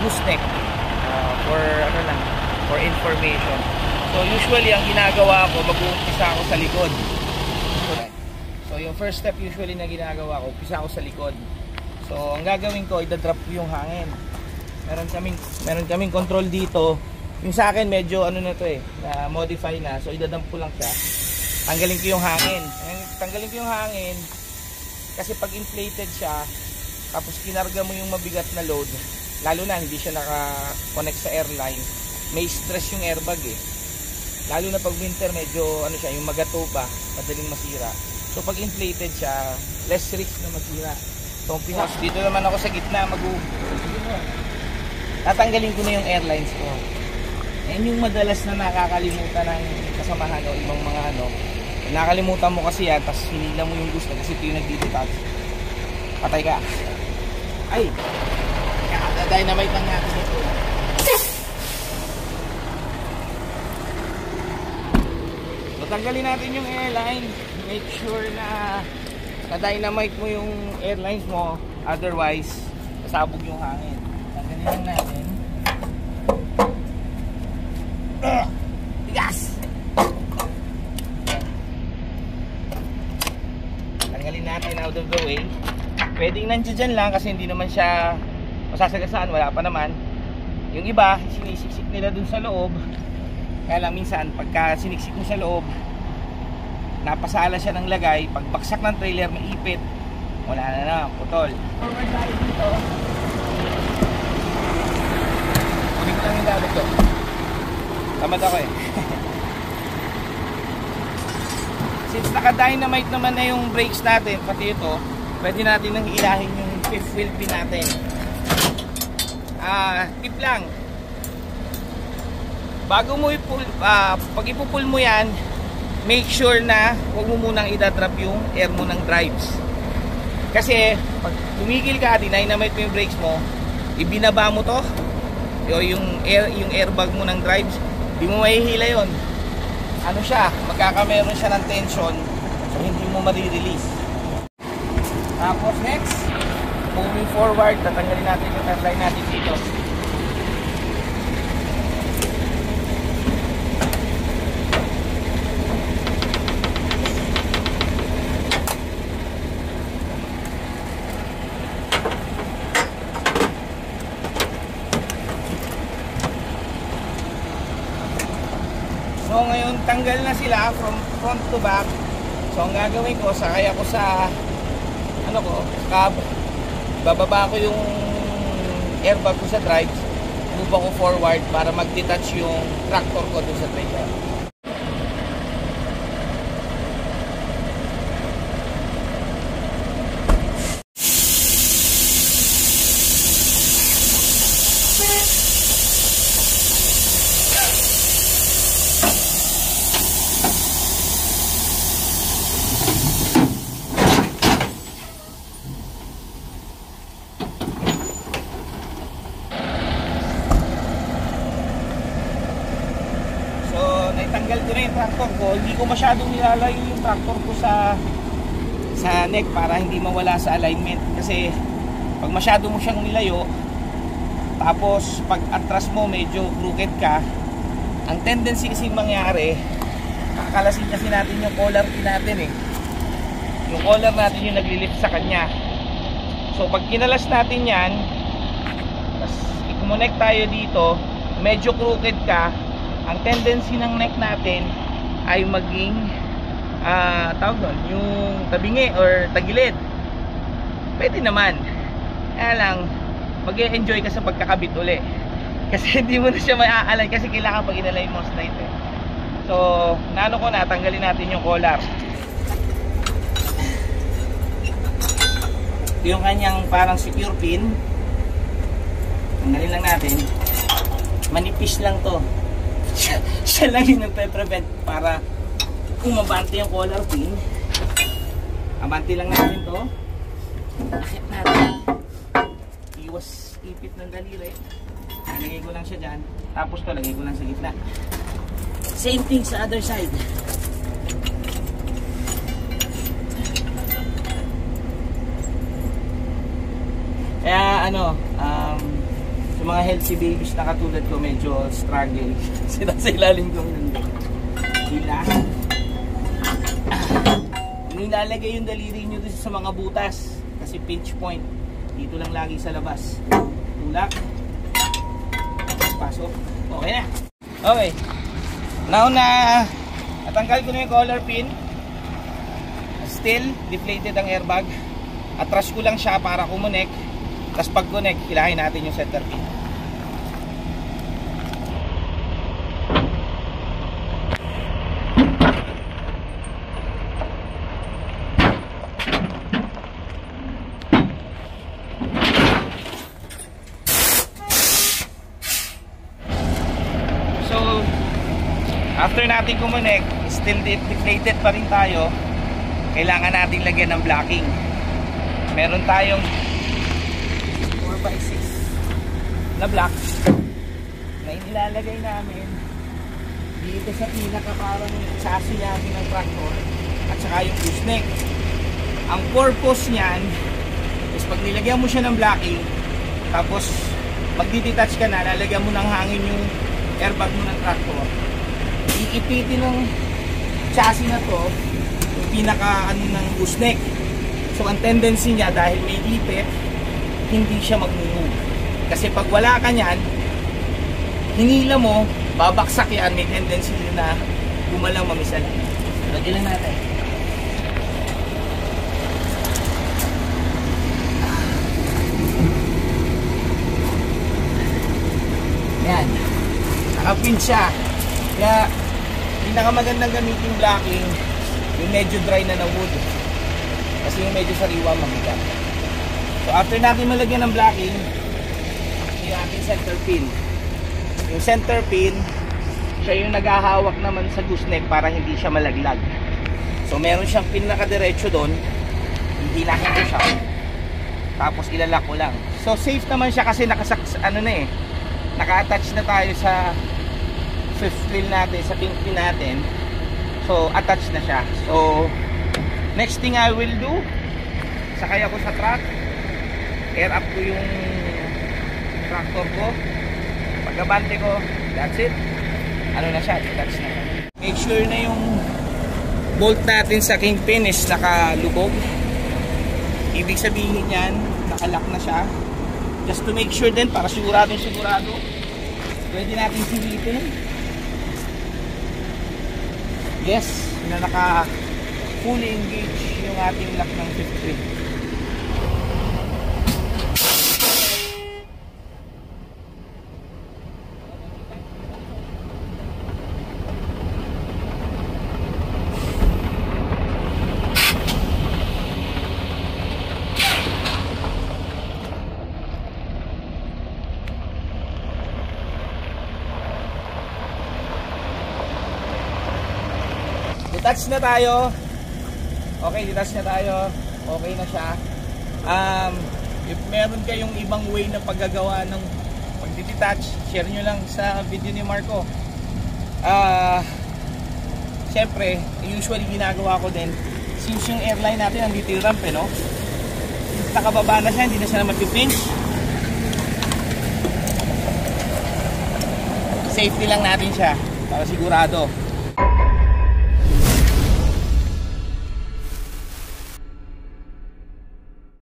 gooseneck. For ano lang, for information. So usually ang ginagawa ko, mag-uumpisa ako sa likod. So yung first step usually na ginagawa ko, umpisa ako sa likod. So ang gagawin ko, idadrop ko yung hangin. Meron kaming control dito. Yung sa akin medyo ano na to na modify na. So idadump ko lang siya. Tanggalin ko yung hangin. Tanggalin ko yung hangin kasi pag inflated siya, tapos kinarga mo yung mabigat na load, lalo na hindi siya naka-connect sa airline, may stress yung airbag lalo na pag winter medyo ano siya, yung magato pa, madaling masira. So pag inflated siya, less risk na masira. So dito naman ako sa gitna, tatanggalin ko na yung airlines ko. Yan yung madalas na nakakalimutan ng kasamahan o ibang mga ano. Nakalimutan mo kasi yan, tapos hinila mo yung gusto kasi ito yung nagdidetach. Patay ka. Ay! Dynamite lang natin ito. So tanggalin natin yung airline. Make sure na na-dynamite mo yung airlines mo. Otherwise, kasabog yung hangin. Tanggalin lang natin. Tigas! Tanggalin natin out of the way. Pwedeng nandiyan dyan lang kasi hindi naman siya masasagasaan, wala pa naman. Yung iba, sinisiksik nila dun sa loob. Kaya lang minsan, pagka siniksik mo sa loob, napasala siya ng lagay. Pag baksak ng trailer, maipit. Wala na, putol. Forward tayo dito. Kunin ko lang yung lalo to. Tamad ako Since naka-dynamite naman na yung brakes natin, pati ito, pwede natin nang ilahin yung fifth wheel pin natin. Tip lang, bago mo pag ipupul mo yan, make sure na huwag mo munang idadrop yung air mo ng drives. Kasi pag tumigil ka, dinynamite mo yung brakes mo, ibinaba mo to, yung airbag mo ng drives, di mo mahihila yun. Ano siya, magkakameron siya ng tension, so hindi mo ma-release. Tapos next, moving forward, tatanggalin natin yung airline natin dito. So ngayon tanggal na sila from front to back. So ang gagawin ko, sakay ako sa ano ko, cab. Bababa ko yung airbag ko sa drives. Move ako forward para mag-detach yung tractor ko dun sa trailer. Tanggal ko na yung tractor ko, hindi ko masyadong nilalayo yung tractor ko sa neck para hindi mawala sa alignment. Kasi pag masyado mo siyang nilayo, tapos pag atras mo medyo crooked ka, ang tendency kasing mangyari, kakalasin kasi natin yung collar pin natin yung collar natin yung naglilift sa kanya. So pag kinalas natin yan, tapos i-connect tayo dito, medyo crooked ka, ang tendency ng neck natin ay maging tawag doon, yung tabingi or tagilid. Pwede naman, kaya lang mag-e-enjoy ka sa pagkakabit uli kasi hindi mo na siya mai-align kasi kailangan pag in-align mo straight So naano ko na, tanggalin natin yung collar. Ito yung kanyang parang secure pin, tanggalin lang natin. Manipis lang to. Siya lang yung nagpe-prevent para umabante yung collar pin. Abante lang natin to. Akit natin. Iwas ipit ng daliri. Lagay ko lang siya dyan. Tapos to, lagay ko lang sa gitna. Same thing sa other side. Kaya ano, sa mga healthy babies na katulad ko, medyo struggle. Sila sa ilalim kong nandun. Hila. Nilalagay yung daliri nyo dito sa mga butas. Kasi pinch point. Dito lang lagi sa labas. Tulak. Pasok. Okay na. Okay. Now na natanggal ko na yung collar pin. Still, deflated ang airbag. Atras ko lang siya para kumonek. Tapos pag connect, hilahin natin yung center pin. So, after natin kumonek, still deflated pa rin tayo. Kailangan natin lagyan ng blocking. Meron tayong 4x6 na block na inilalagay namin dito sa pinaka parang chassis natin ng tractor at saka yung gooseneck. Ang purpose niyan is pag nilagyan mo siya ng blocking, tapos magdi-detach ka na, lalagyan mo ng hangin yung airbag mo ng tractor, iipitin ng chassis na to yung pinaka ano ng gooseneck. So ang tendency niya, dahil may ipit, hindi siya mag-move. Kasi pag wala ka niyan, hinila mo, babaksak yan, may tendency na gumalang mamisala. Lagyan lang natin. Yan. Nakapin siya. Kaya, pinakamagandang gamitin blocking, yung medyo dry na wood. Kasi yung medyo sariwa, mamigat. So after natin malagyan ng blocking, yung ating center pin. Yung center pin, siya yung naghahawak naman sa gooseneck para hindi siya malaglag. So meron siyang pin na kadiretso doon, hindi na ko siya. Tapos ilalak ko lang. So safe naman siya kasi naka-attach na tayo sa fifth wheel natin, sa pink pin natin. So attach na siya. So next thing I will do, sakay ako sa truck, air up ko yung tractor ko, pagkabante ko, that's it. Ano na siya, detach na. Make sure na yung bolt natin sa kingpin is nakalubog. Ibig sabihin yan, nakalock na siya. Just to make sure din, para sigurado, pwede natin silipin. Yes, na naka fully engage yung ating lock ng fifth wheel. Detach na tayo. Okay, detach na tayo. Okay na siya. If meron kayong ibang way na paggagawa ng pag-detach, share nyo lang sa video ni Marco. Siyempre, usually ginagawa ko din, since yung airline natin nandito yung ramp, no? Nakababa na siya, hindi na siya na mag-pinch. Safety lang natin siya para sigurado.